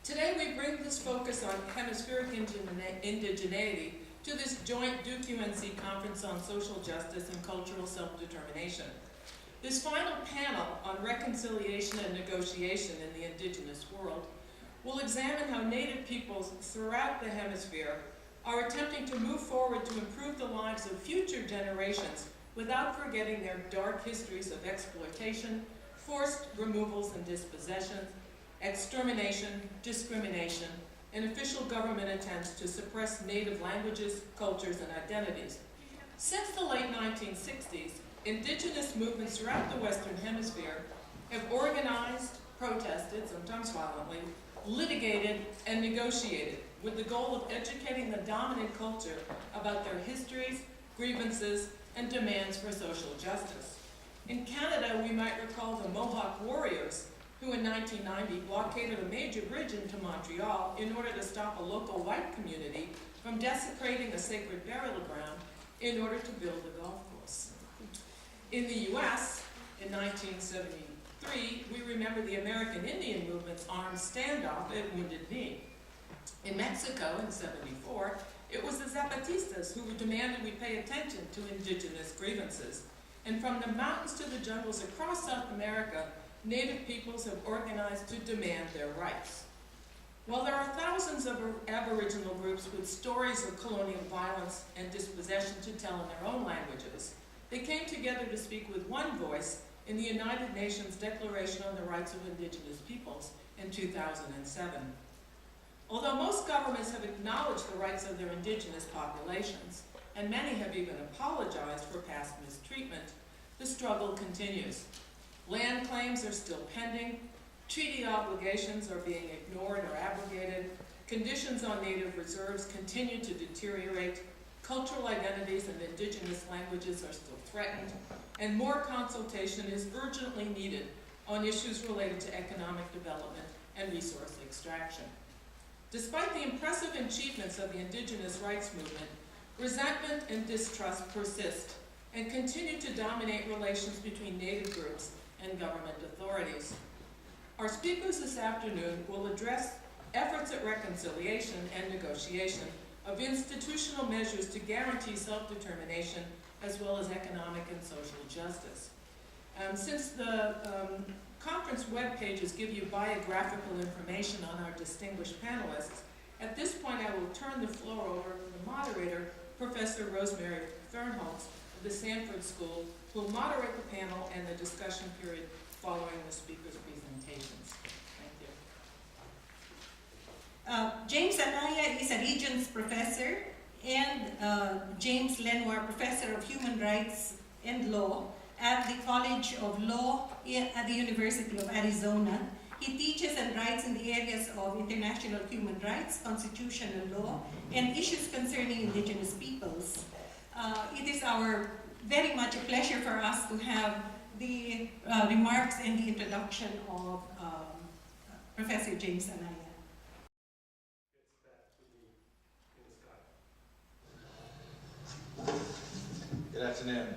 Today we bring this focus on hemispheric indigeneity to this joint Duke-UNC Conference on Social Justice and Cultural Self-Determination. This final panel on reconciliation and negotiation in the indigenous world will examine how Native peoples throughout the hemisphere are attempting to move forward to improve the lives of future generations without forgetting their dark histories of exploitation, forced removals and dispossessions, extermination, discrimination, and official government attempts to suppress Native languages, cultures, and identities. Since the late 1960s, indigenous movements throughout the Western Hemisphere have organized, protested, sometimes violently, litigated, and negotiated with the goal of educating the dominant culture about their histories, grievances, and demands for social justice. In Canada, we might recall the Mohawk warriors who in 1990 blockaded a major bridge into Montreal in order to stop a local white community from desecrating a sacred burial ground in order to build a golf course. In the US, in 1973, we remember the American Indian movement's armed standoff at Wounded Knee. In Mexico, in '74, it was the Zapatistas who demanded we pay attention to indigenous grievances. And from the mountains to the jungles across South America, Native peoples have organized to demand their rights. While there are thousands of Aboriginal groups with stories of colonial violence and dispossession to tell in their own languages, they came together to speak with one voice in the United Nations Declaration on the Rights of Indigenous Peoples in 2007. Although most governments have acknowledged the rights of their indigenous populations, and many have even apologized for past mistreatment, the struggle continues. Land claims are still pending, treaty obligations are being ignored or abrogated, conditions on native reserves continue to deteriorate, cultural identities and indigenous languages are still threatened, and more consultation is urgently needed on issues related to economic development and resource extraction. Despite the impressive achievements of the indigenous rights movement, resentment and distrust persist and continue to dominate relations between Native groups and government authorities. Our speakers this afternoon will address efforts at reconciliation and negotiation of institutional measures to guarantee self-determination as well as economic and social justice. Since the conference web pages give you biographical information on our distinguished panelists, at this point I will turn the floor over to the moderator, Professor Rosemary Fernholz of the Sanford School, who will moderate the panel and the discussion period following the speakers' presentations. Thank you. James Anaya is a Regents Professor and James Lenoir Professor of Human Rights and Law at the College of Law at the University of Arizona. He teaches and writes in the areas of international human rights, constitutional law, and issues concerning indigenous peoples. It is very much a pleasure for us to have the remarks and the introduction of Professor James Anaya. Good afternoon.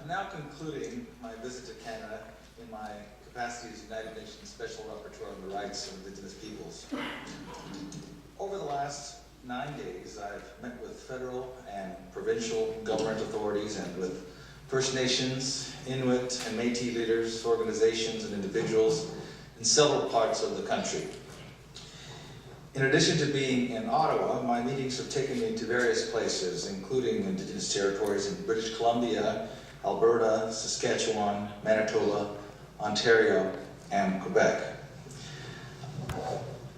I'm now concluding my visit to Canada in my capacity as United Nations Special Rapporteur on the Rights of Indigenous Peoples. Over the last 9 days, I've met with federal and provincial government authorities and with First Nations, Inuit, and Métis leaders, organizations, and individuals in several parts of the country. In addition to being in Ottawa, my meetings have taken me to various places, including Indigenous territories in British Columbia, Alberta, Saskatchewan, Manitoba, Ontario, and Quebec.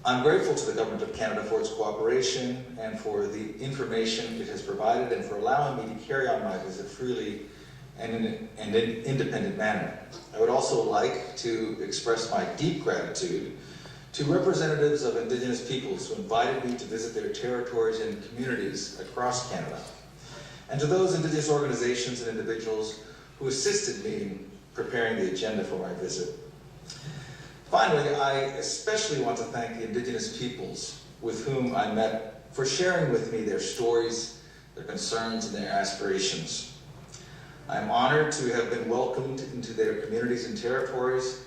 I'm grateful to the Government of Canada for its cooperation and for the information it has provided and for allowing me to carry on my visit freely and in an independent manner. I would also like to express my deep gratitude to representatives of Indigenous peoples who invited me to visit their territories and communities across Canada, and to those Indigenous organizations and individuals who assisted me in preparing the agenda for my visit. Finally, I especially want to thank the Indigenous peoples with whom I met for sharing with me their stories, their concerns, and their aspirations. I'm honored to have been welcomed into their communities and territories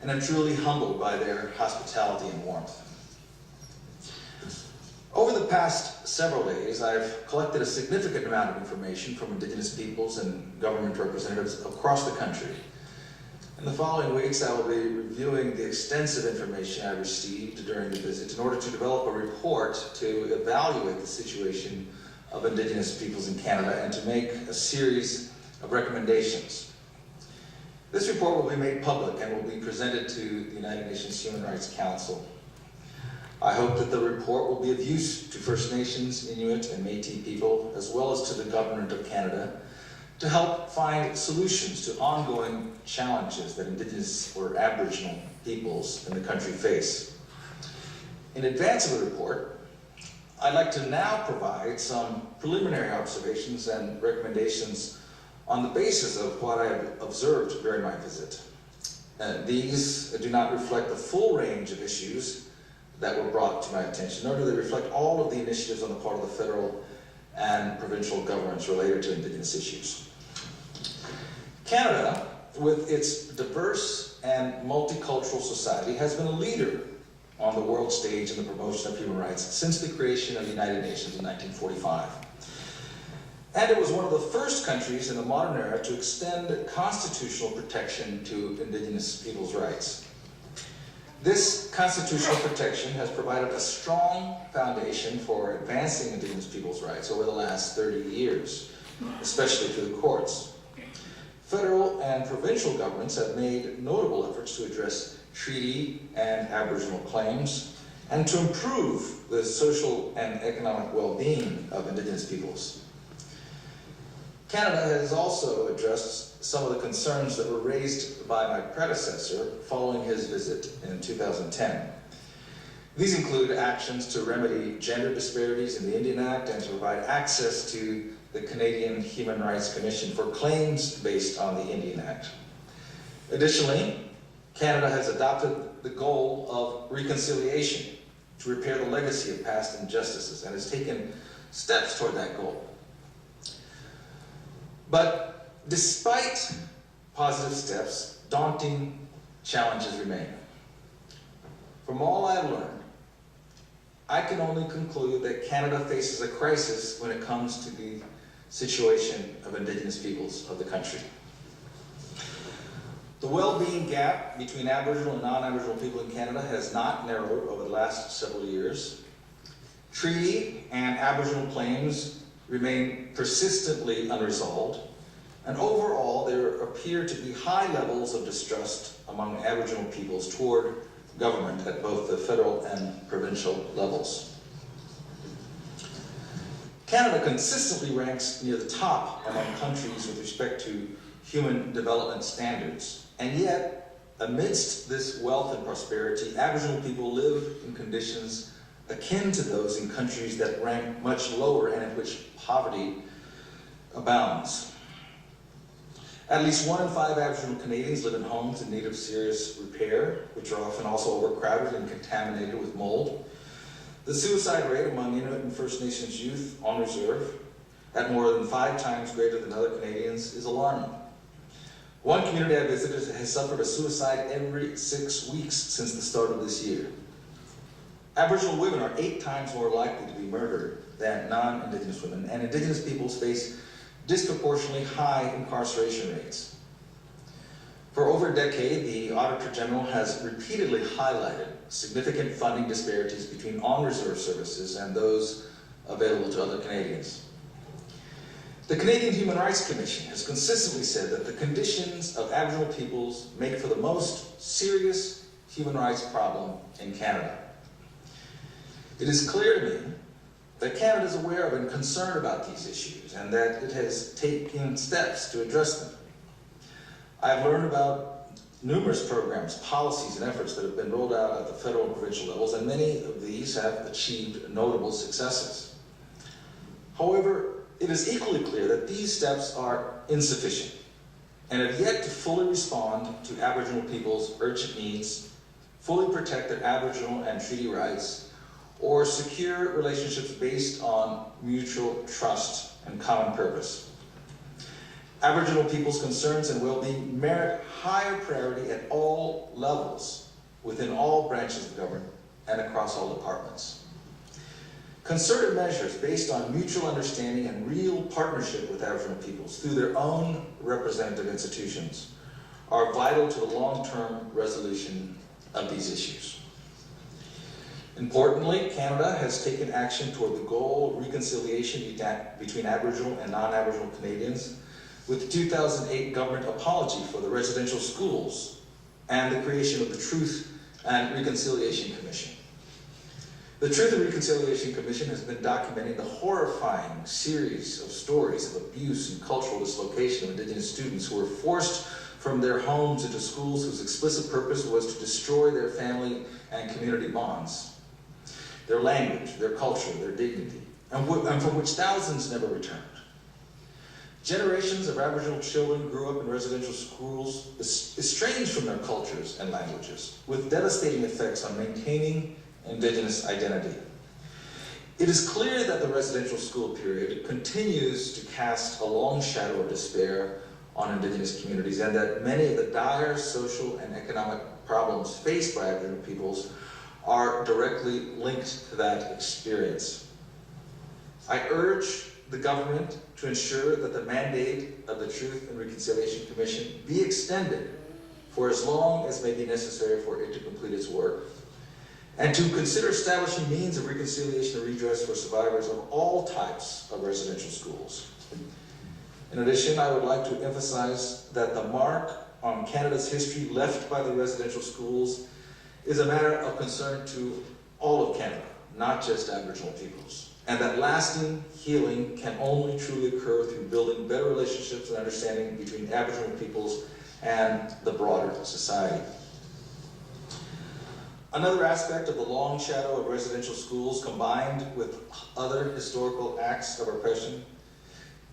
and I'm truly humbled by their hospitality and warmth. Over the past several days, I've collected a significant amount of information from Indigenous peoples and government representatives across the country. In the following weeks, I will be reviewing the extensive information I received during the visit in order to develop a report to evaluate the situation of Indigenous peoples in Canada and to make a series of recommendations. This report will be made public and will be presented to the United Nations Human Rights Council. I hope that the report will be of use to First Nations, Inuit, and Métis people, as well as to the Government of Canada, to help find solutions to ongoing challenges that Indigenous or Aboriginal peoples in the country face. In advance of the report, I'd like to now provide some preliminary observations and recommendations on the basis of what I have observed during my visit. These do not reflect the full range of issues that were brought to my attention, nor do they reflect all of the initiatives on the part of the federal and provincial governments related to Indigenous issues. Canada, with its diverse and multicultural society, has been a leader on the world stage in the promotion of human rights since the creation of the United Nations in 1945. And it was one of the first countries in the modern era to extend constitutional protection to Indigenous people's rights. This constitutional protection has provided a strong foundation for advancing Indigenous people's rights over the last 30 years, especially through the courts. Federal and provincial governments have made notable efforts to address treaty and Aboriginal claims and to improve the social and economic well-being of Indigenous peoples. Canada has also addressed some of the concerns that were raised by my predecessor following his visit in 2010. These include actions to remedy gender disparities in the Indian Act and to provide access to the Canadian Human Rights Commission for claims based on the Indian Act. Additionally, Canada has adopted the goal of reconciliation to repair the legacy of past injustices and has taken steps toward that goal. But despite positive steps, daunting challenges remain. From all I've learned, I can only conclude that Canada faces a crisis when it comes to the situation of Indigenous peoples of the country. The well-being gap between Aboriginal and non-Aboriginal people in Canada has not narrowed over the last several years. Treaty and Aboriginal claims remain persistently unresolved, and overall there appear to be high levels of distrust among Aboriginal peoples toward government at both the federal and provincial levels. Canada consistently ranks near the top among countries with respect to human development standards, and yet, amidst this wealth and prosperity, Aboriginal people live in conditions akin to those in countries that rank much lower and in which poverty abounds. At least 1 in 5 Aboriginal Canadians live in homes in need of serious repair, which are often also overcrowded and contaminated with mold. The suicide rate among Inuit and First Nations youth on reserve, at more than 5 times greater than other Canadians, is alarming. One community I visited has suffered a suicide every 6 weeks since the start of this year. Aboriginal women are 8 times more likely to be murdered than non-Indigenous women, and Indigenous peoples face disproportionately high incarceration rates. For over a decade, the Auditor General has repeatedly highlighted significant funding disparities between on-reserve services and those available to other Canadians. The Canadian Human Rights Commission has consistently said that the conditions of Aboriginal peoples make for the most serious human rights problem in Canada. It is clear to me that Canada is aware of and concerned about these issues and that it has taken steps to address them. I've learned about numerous programs, policies, and efforts that have been rolled out at the federal and provincial levels, and many of these have achieved notable successes. However, it is equally clear that these steps are insufficient and have yet to fully respond to Aboriginal people's urgent needs, fully protect their Aboriginal and treaty rights, or secure relationships based on mutual trust and common purpose. Aboriginal people's concerns and well-being merit higher priority at all levels, within all branches of government and across all departments. Concerted measures based on mutual understanding and real partnership with Aboriginal peoples through their own representative institutions are vital to the long-term resolution of these issues. Importantly, Canada has taken action toward the goal of reconciliation between Aboriginal and non-Aboriginal Canadians with the 2008 government apology for the residential schools and the creation of the Truth and Reconciliation Commission. The Truth and Reconciliation Commission has been documenting the horrifying series of stories of abuse and cultural dislocation of Indigenous students who were forced from their homes into schools whose explicit purpose was to destroy their family and community bonds, their language, their culture, their dignity, and from which thousands never returned. Generations of Aboriginal children grew up in residential schools estranged from their cultures and languages, with devastating effects on maintaining Indigenous identity. It is clear that the residential school period continues to cast a long shadow of despair on Indigenous communities, and that many of the dire social and economic problems faced by Aboriginal peoples are directly linked to that experience. I urge the government to ensure that the mandate of the Truth and Reconciliation Commission be extended for as long as may be necessary for it to complete its work, and to consider establishing means of reconciliation and redress for survivors of all types of residential schools. In addition, I would like to emphasize that the mark on Canada's history left by the residential schools is a matter of concern to all of Canada, not just Aboriginal peoples, and that lasting healing can only truly occur through building better relationships and understanding between Aboriginal peoples and the broader society. Another aspect of the long shadow of residential schools, combined with other historical acts of oppression,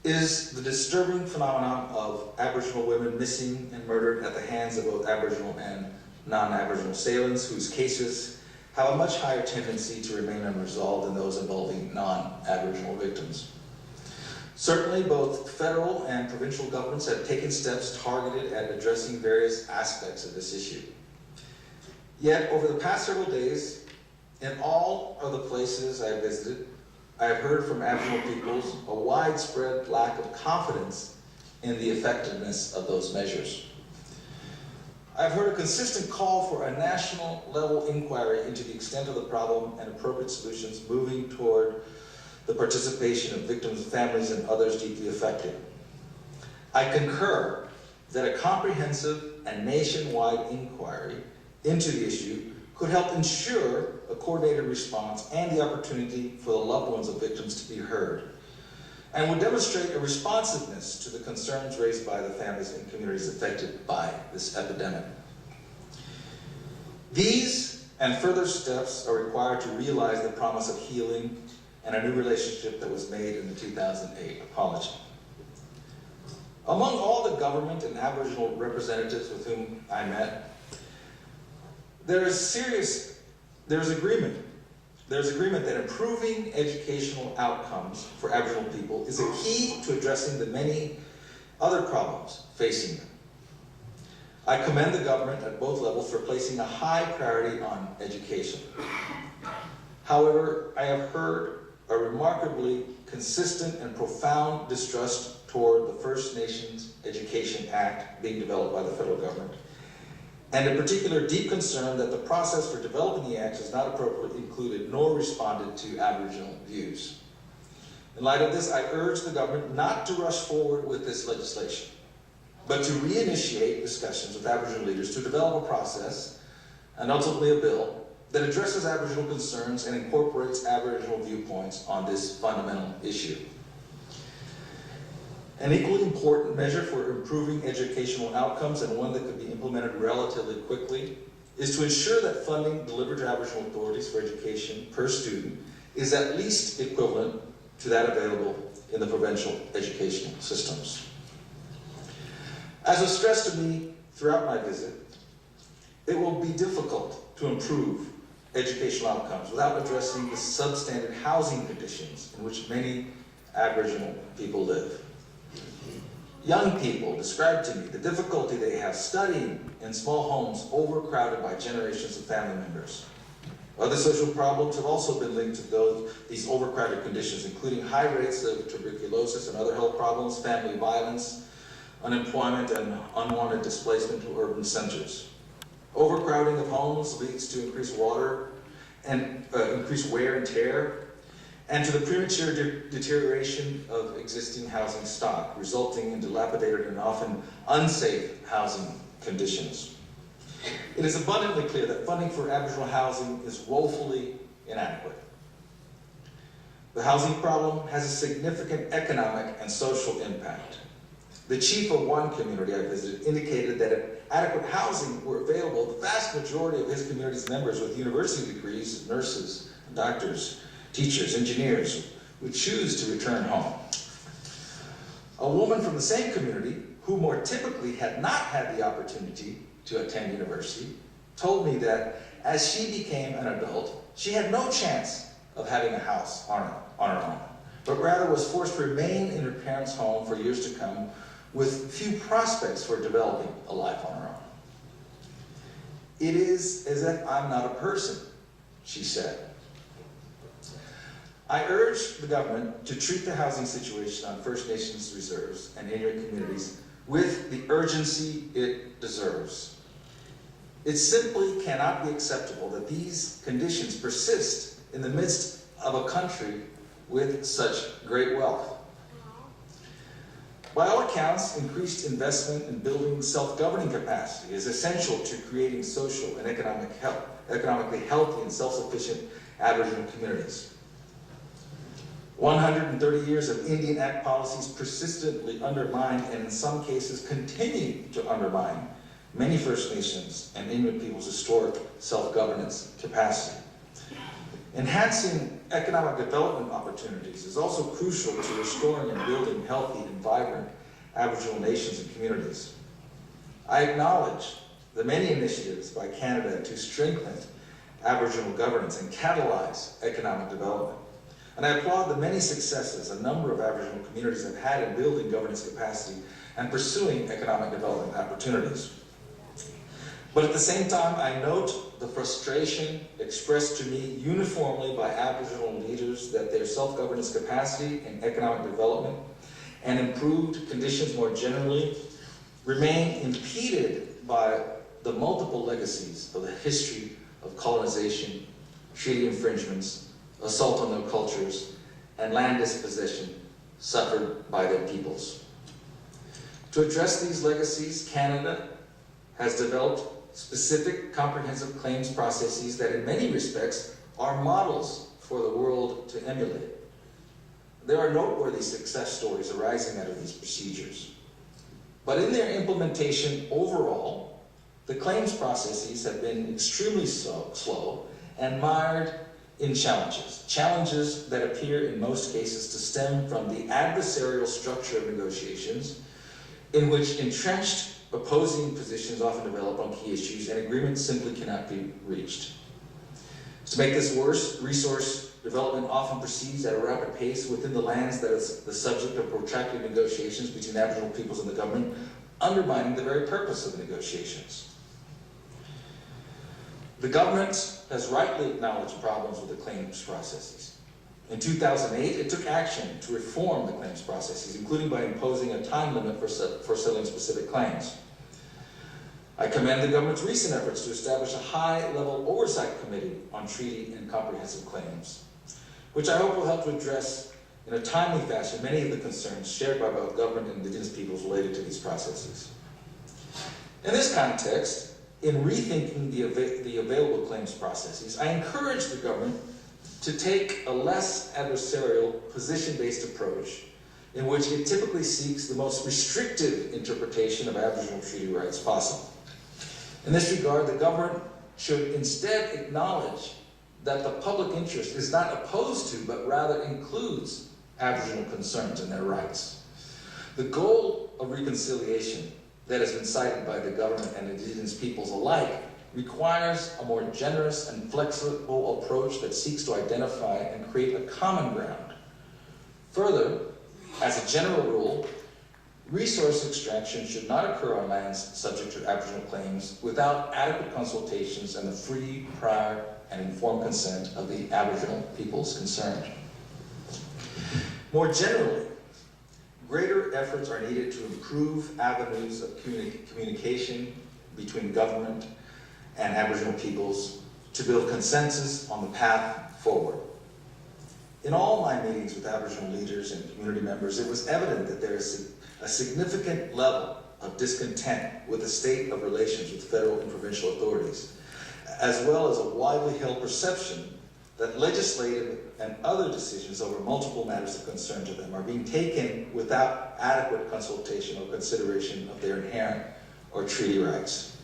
is the disturbing phenomenon of Aboriginal women missing and murdered at the hands of both Aboriginal and non-Aboriginal assailants, whose cases have a much higher tendency to remain unresolved than those involving non-Aboriginal victims. Certainly, both federal and provincial governments have taken steps targeted at addressing various aspects of this issue. Yet, over the past several days, in all of the places I visited, I have heard from Aboriginal peoples a widespread lack of confidence in the effectiveness of those measures. I've heard a consistent call for a national level inquiry into the extent of the problem and appropriate solutions, moving toward the participation of victims, families, and others deeply affected. I concur that a comprehensive and nationwide inquiry into the issue could help ensure a coordinated response and the opportunity for the loved ones of victims to be heard, and would demonstrate a responsiveness to the concerns raised by the families and communities affected by this epidemic. These and further steps are required to realize the promise of healing and a new relationship that was made in the 2008 apology. Among all the government and Aboriginal representatives with whom I met, there's agreement that improving educational outcomes for Aboriginal people is a key to addressing the many other problems facing them. I commend the government at both levels for placing a high priority on education. However, I have heard a remarkably consistent and profound distrust toward the First Nations Education Act being developed by the federal government, and in particular deep concern that the process for developing the act has not appropriately included nor responded to Aboriginal views. In light of this, I urge the government not to rush forward with this legislation, but to reinitiate discussions with Aboriginal leaders to develop a process, and ultimately a bill, that addresses Aboriginal concerns and incorporates Aboriginal viewpoints on this fundamental issue. An equally important measure for improving educational outcomes, and one that could be implemented relatively quickly, is to ensure that funding delivered to Aboriginal authorities for education per student is at least equivalent to that available in the provincial educational systems. As was stressed to me throughout my visit, it will be difficult to improve educational outcomes without addressing the substandard housing conditions in which many Aboriginal people live. young people described to me the difficulty they have studying in small homes overcrowded by generations of family members. Other social problems have also been linked to these overcrowded conditions, including high rates of tuberculosis and other health problems, family violence, unemployment, and unwanted displacement to urban centers. Overcrowding of homes leads to increased wear and tear, and to the premature deterioration of existing housing stock, resulting in dilapidated and often unsafe housing conditions. It is abundantly clear that funding for Aboriginal housing is woefully inadequate. The housing problem has a significant economic and social impact. The chief of one community I visited indicated that if adequate housing were available, the vast majority of his community's members with university degrees, nurses, doctors, teachers, engineers, would choose to return home. A woman from the same community, who more typically had not had the opportunity to attend university, told me that as she became an adult, she had no chance of having a house on her own, but rather was forced to remain in her parents' home for years to come with few prospects for developing a life on her own. It is as if I'm not a person, she said. I urge the government to treat the housing situation on First Nations reserves and Inuit communities with the urgency it deserves. It simply cannot be acceptable that these conditions persist in the midst of a country with such great wealth. By all accounts, increased investment in building self-governing capacity is essential to creating social and economically healthy and self-sufficient Aboriginal communities. 130 years of Indian Act policies persistently undermined and in some cases continue to undermine many First Nations and Inuit peoples' historic self-governance capacity. Enhancing economic development opportunities is also crucial to restoring and building healthy and vibrant Aboriginal nations and communities. I acknowledge the many initiatives by Canada to strengthen Aboriginal governance and catalyze economic development. And I applaud the many successes a number of Aboriginal communities have had in building governance capacity and pursuing economic development opportunities. But at the same time, I note the frustration expressed to me uniformly by Aboriginal leaders that their self-governance capacity and economic development and improved conditions more generally remain impeded by the multiple legacies of the history of colonization, treaty infringements, assault on their cultures, and land dispossession suffered by their peoples. To address these legacies, Canada has developed specific comprehensive claims processes that in many respects are models for the world to emulate. There are noteworthy success stories arising out of these procedures. But in their implementation overall, the claims processes have been extremely slow and mired in challenges that appear in most cases to stem from the adversarial structure of negotiations, in which entrenched opposing positions often develop on key issues and agreements simply cannot be reached. To make this worse, resource development often proceeds at a rapid pace within the lands that is the subject of protracted negotiations between Aboriginal peoples and the government, undermining the very purpose of the negotiations. The government has rightly acknowledged problems with the claims processes. In 2008, it took action to reform the claims processes, including by imposing a time limit for settling specific claims. I commend the government's recent efforts to establish a high-level oversight committee on treaty and comprehensive claims, which I hope will help to address in a timely fashion many of the concerns shared by both government and Indigenous peoples related to these processes. In this context, in rethinking the available claims processes, I encourage the government to take a less adversarial, position-based approach in which it typically seeks the most restrictive interpretation of Aboriginal treaty rights possible. In this regard, the government should instead acknowledge that the public interest is not opposed to, but rather includes Aboriginal concerns and their rights. The goal of reconciliation that has been cited by the government and Indigenous peoples alike requires a more generous and flexible approach that seeks to identify and create a common ground. Further, as a general rule, Resource extraction should not occur on lands subject to Aboriginal claims without adequate consultations and the free, prior, and informed consent of the Aboriginal peoples concerned. More generally, greater efforts are needed to improve avenues of communication between government and Aboriginal peoples to build consensus on the path forward. In all my meetings with Aboriginal leaders and community members, it was evident that there is a significant level of discontent with the state of relations with federal and provincial authorities, as well as a widely held perception that legislative and other decisions over multiple matters of concern to them are being taken without adequate consultation or consideration of their inherent or treaty rights.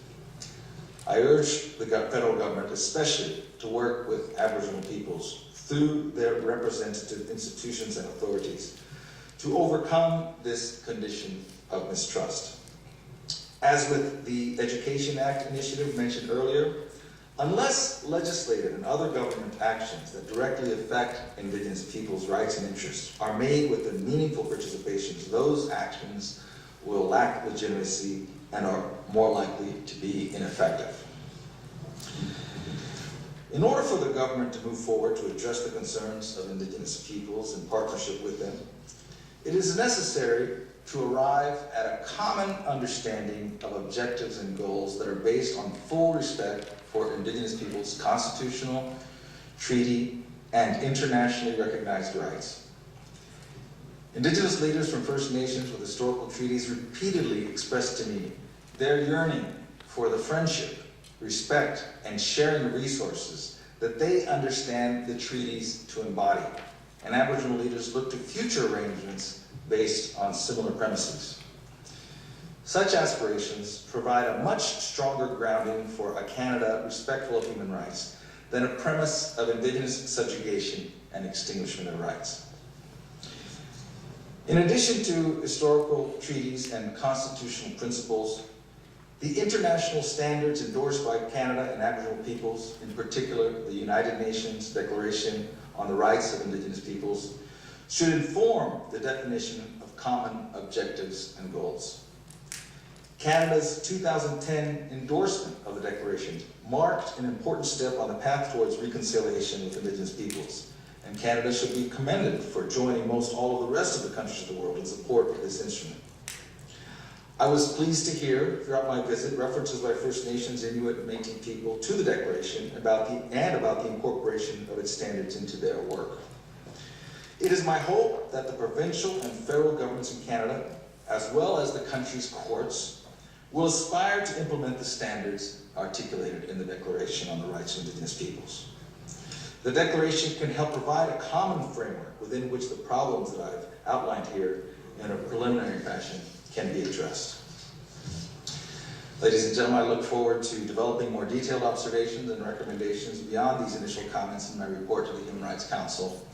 I urge the federal government especially to work with Aboriginal peoples through their representative institutions and authorities to overcome this condition of mistrust. As with the Education Act initiative mentioned earlier, unless legislative and other government actions that directly affect Indigenous peoples' rights and interests are made with a meaningful participation, those actions will lack legitimacy and are more likely to be ineffective. In order for the government to move forward to address the concerns of Indigenous peoples in partnership with them, it is necessary to arrive at a common understanding of objectives and goals that are based on full respect for Indigenous peoples' constitutional, treaty, and internationally recognized rights. Indigenous leaders from First Nations with historical treaties repeatedly expressed to me their yearning for the friendship, respect, and sharing of resources that they understand the treaties to embody. And Aboriginal leaders look to future arrangements based on similar premises. Such aspirations provide a much stronger grounding for a Canada respectful of human rights than a premise of Indigenous subjugation and extinguishment of rights. In addition to historical treaties and constitutional principles, the international standards endorsed by Canada and Aboriginal peoples, in particular the United Nations Declaration on the Rights of Indigenous Peoples, should inform the definition of common objectives and goals. Canada's 2010 endorsement of the Declaration marked an important step on the path towards reconciliation with Indigenous peoples, and Canada should be commended for joining most all of the rest of the countries of the world in support of this instrument. I was pleased to hear throughout my visit references by First Nations, Inuit, and Métis people to the Declaration about the incorporation of its standards into their work. It is my hope that the provincial and federal governments in Canada, as well as the country's courts, will aspire to implement the standards articulated in the Declaration on the Rights of Indigenous Peoples. The Declaration can help provide a common framework within which the problems that I've outlined here in a preliminary fashion can be addressed. Ladies and gentlemen, I look forward to developing more detailed observations and recommendations beyond these initial comments in my report to the Human Rights Council.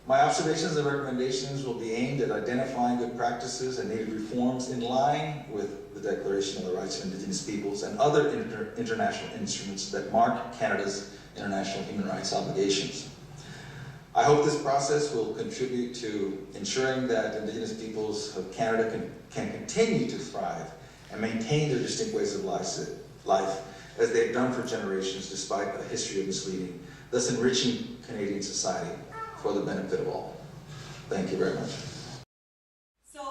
My observations and recommendations will be aimed at identifying good practices and needed reforms in line with the Declaration of the Rights of Indigenous Peoples and other international instruments that mark Canada's international human rights obligations. I hope this process will contribute to ensuring that Indigenous peoples of Canada can continue to thrive and maintain their distinct ways of life as they've done for generations despite a history of misleading, thus enriching Canadian society for the benefit of all. Thank you very much.